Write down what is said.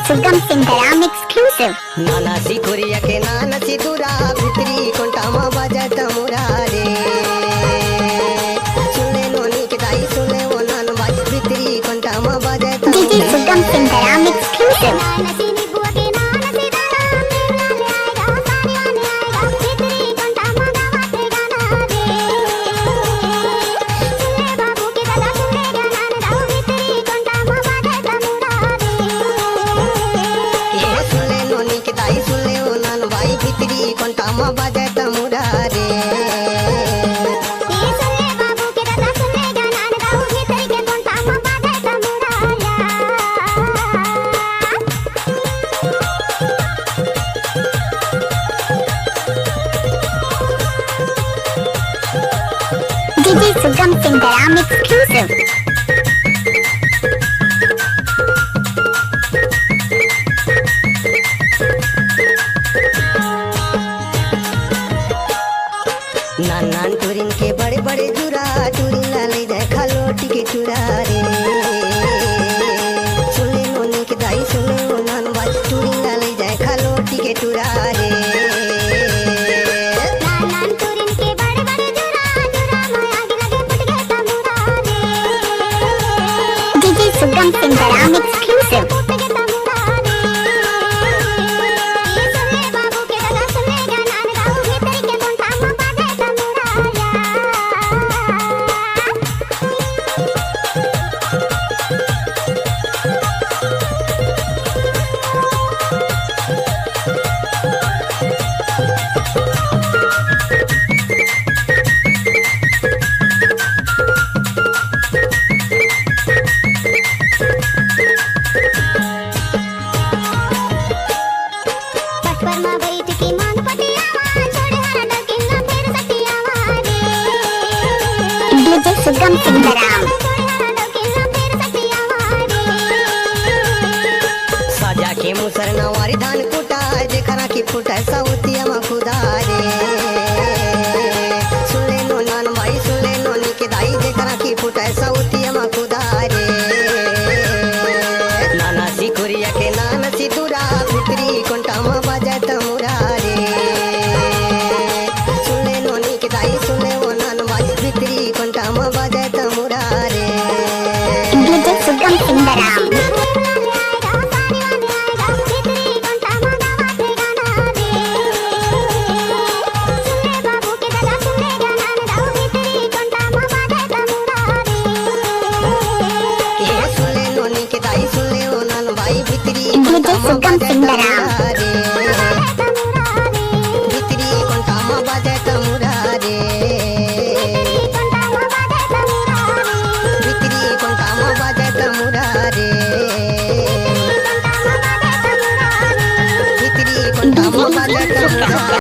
Sugam Sindaram exclusive. नाना सिखोरिया के नाना सिदुरा भितरी कोंटामा बजत मुरारे सुने नोनी के दाई सुने वो नान बाज भितरी कोंटामा बजत DJ Sugam Sindaram exclusive. भितरी कोंटामा बजत मुरारे DJ Sugam Sindaram exclusive. नान टूरिन के बड़े बड़े जुरा टूरिन लाले देखा लोटी के चुरा रे सुने नोनी के दाई सुने वो नान बाज टूरिन लाले देखा लोटी के चुरा रे नान टूरिन के बड़े बड़े जुरा जुरा में आग लगे फट गए तमुरारे DJ Sugam Sindaram exclusive. DJ Sugam Sindaram. साजा के मुसर नवारी धान कुटा जेकरा की फुटा सौतिया मा खुदा रे सुने नो नान भाई सुने नोनी के दाई जेकरा की फुटा सौतिया मा खुदा रे नाना सिखोरिया के नाना सिदुरा भितरी कोंटामा बजत मुरारे सुने नोनी के दाई सुने वो नान बाज भितरी कोंटामा बजत मुरारे DJ Sugam Sindaram. DJ Sugam Sindaram. भितरी कोंटामा बजत मुरारे भितरी कोंटामा बजत मुरारे भितरी कोंटामा बजत मुरारे